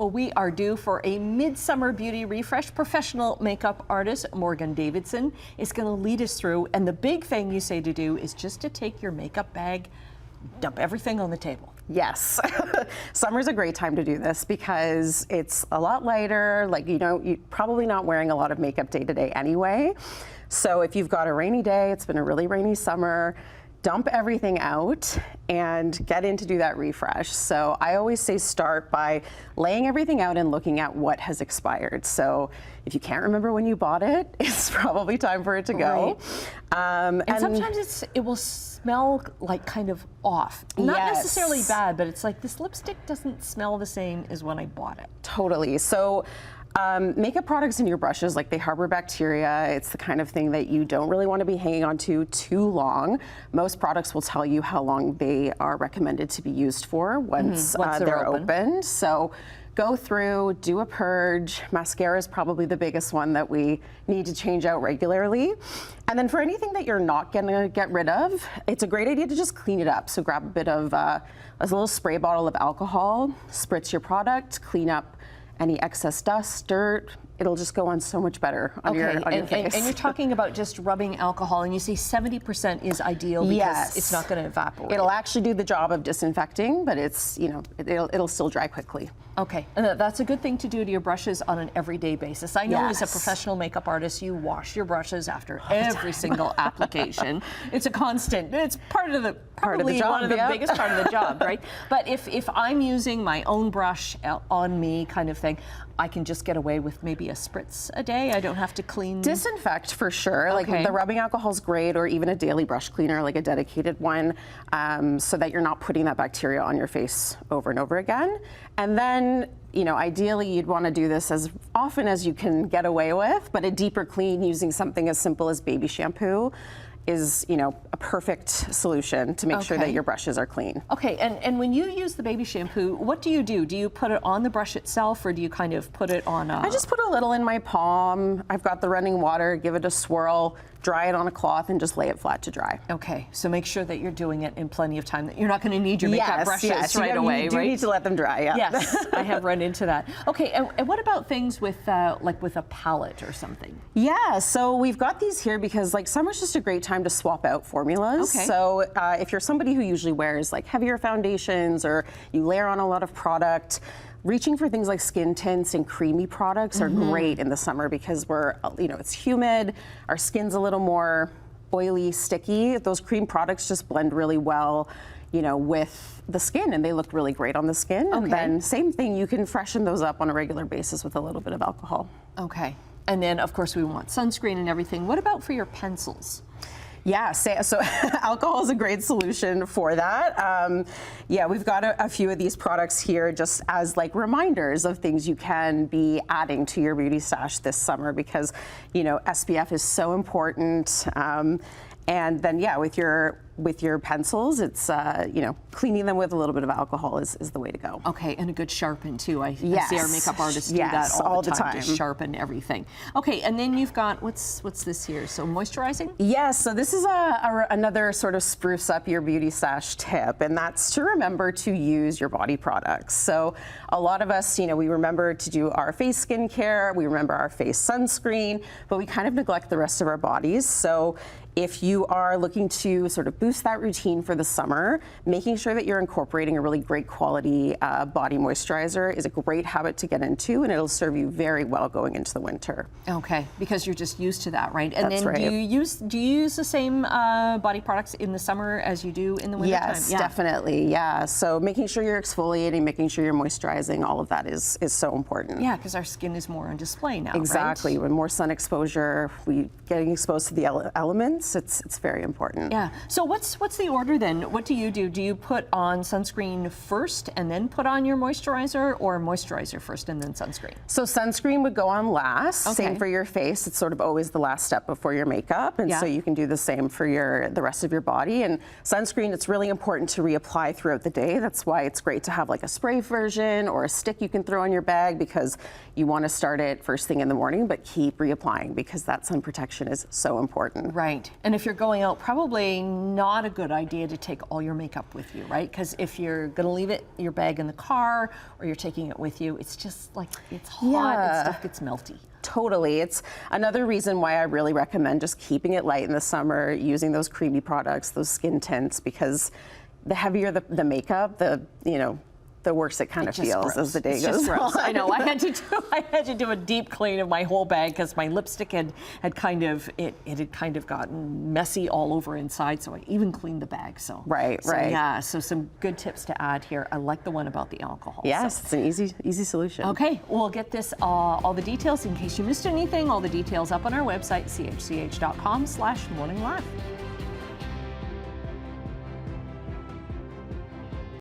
Well, we are due for a midsummer beauty refresh. Professional makeup artist Morgan Davidson is going to lead us through. And the big thing you say to do is just to take your makeup bag, dump everything on the table. Yes. Summer's a great time to do this because it's a lot lighter. Like, you're probably not wearing a lot of makeup day to day anyway. So if you've got a rainy day, it's been a really rainy summer, dump everything out and get in to do that refresh. So I always say start by laying everything out and looking at what has expired. So if you can't remember when you bought it, it's probably time for it to go. Right. And sometimes it will smell like kind of off. Not necessarily bad, but it's like this lipstick doesn't smell the same as when I bought it. Totally. So makeup products in your brushes, like, they harbor bacteria. It's the kind of thing that you don't really want to be hanging on to too long. Most products will tell you how long they are recommended to be used for once they're opened. So go through, do a purge. Mascara is probably the biggest one that we need to change out regularly. And then for anything that you're not going to get rid of, it's a great idea to just clean it up. So grab a bit of a little spray bottle of alcohol, spritz your product, clean up any excess dust, dirt. It'll just go on so much better on your face. And you're talking about just rubbing alcohol, and you say 70% is ideal because it's not going to evaporate. It'll actually do the job of disinfecting, but it's, it'll still dry quickly. Okay, and that's a good thing to do to your brushes on an everyday basis. I know as a professional makeup artist, you wash your brushes after every single application. It's a constant. It's probably one of the biggest part of the job, right? But if I'm using my own brush on me kind of thing, I can just get away with maybe a spritz a day. I don't have to clean. Disinfect for sure. Okay. Like, the rubbing alcohol is great, or even a daily brush cleaner, like a dedicated one, so that you're not putting that bacteria on your face over and over again. And then, ideally you'd want to do this as often as you can get away with, but a deeper clean using something as simple as baby shampoo is, a perfect solution to make sure that your brushes are clean. Okay, and when you use the baby shampoo, what do you do? Do you put it on the brush itself, or do you kind of put it on I just put a little in my palm. I've got the running water, give it a swirl, dry it on a cloth, and just lay it flat to dry. Okay, so make sure that you're doing it in plenty of time, that you're not going to need your makeup brushes right away, you do need to let them dry, Yes, I have run into that. Okay, and what about things with, like with a palette or something? Yeah, so we've got these here because, like, summer's just a great time to swap out formulas. Okay. So if you're somebody who usually wears, like, heavier foundations, or you layer on a lot of product, reaching for things like skin tints and creamy products are great in the summer because it's humid, our skin's a little more oily, sticky. Those cream products just blend really well, with the skin, and they look really great on the skin. And then same thing, you can freshen those up on a regular basis with a little bit of alcohol. Okay. And then, of course, we want sunscreen and everything. What about for your pencils? Yeah, so alcohol is a great solution for that. We've got a few of these products here just as, like, reminders of things you can be adding to your beauty stash this summer because, SPF is so important. And then, with your pencils, it's, cleaning them with a little bit of alcohol is the way to go. Okay, and a good sharpen too. I see our makeup artists do that all the time. To sharpen everything. Okay, and then you've got, what's this here? So moisturizing? Yes, so this is another sort of spruce up your beauty stash tip, and that's to remember to use your body products. So a lot of us, we remember to do our face skincare, we remember our face sunscreen, but we kind of neglect the rest of our bodies. So if you are looking to sort of boost that routine for the summer, making sure that you're incorporating a really great quality body moisturizer is a great habit to get into, and it'll serve you very well going into the winter. Okay, because you're just used to that, right? And That's then right. do you use the same body products in the summer as you do in the winter time? Yes, definitely, yeah. So making sure you're exfoliating, making sure you're moisturizing, all of that is so important. Yeah, because our skin is more on display now, Exactly. right? When more sun exposure, getting exposed to the elements, it's very important. Yeah. So what's the order then? What do you do? Do you put on sunscreen first and then put on your moisturizer, or moisturizer first and then sunscreen? So sunscreen would go on last. Okay. Same for your face. It's sort of always the last step before your makeup, and so you can do the same for the rest of your body. And sunscreen, it's really important to reapply throughout the day. That's why it's great to have, like, a spray version or a stick you can throw on your bag, because you want to start it first thing in the morning, but keep reapplying because that sun protection is so important. Right. And if you're going out, probably not a good idea to take all your makeup with you, right? Because if you're going to leave your bag in the car or you're taking it with you, it's just like, it's hot and stuff gets melty. Totally. It's another reason why I really recommend just keeping it light in the summer, using those creamy products, those skin tints, because the heavier the makeup, the worse it kind of feels as the day goes on. I know. I had to do a deep clean of my whole bag because my lipstick had kind of gotten messy all over inside. So I even cleaned the bag. Right. Yeah. So some good tips to add here. I like the one about the alcohol. Yes, it's an easy solution. Okay, we'll get this all the details in case you missed anything. All the details up on our website, chch.com/morninglive.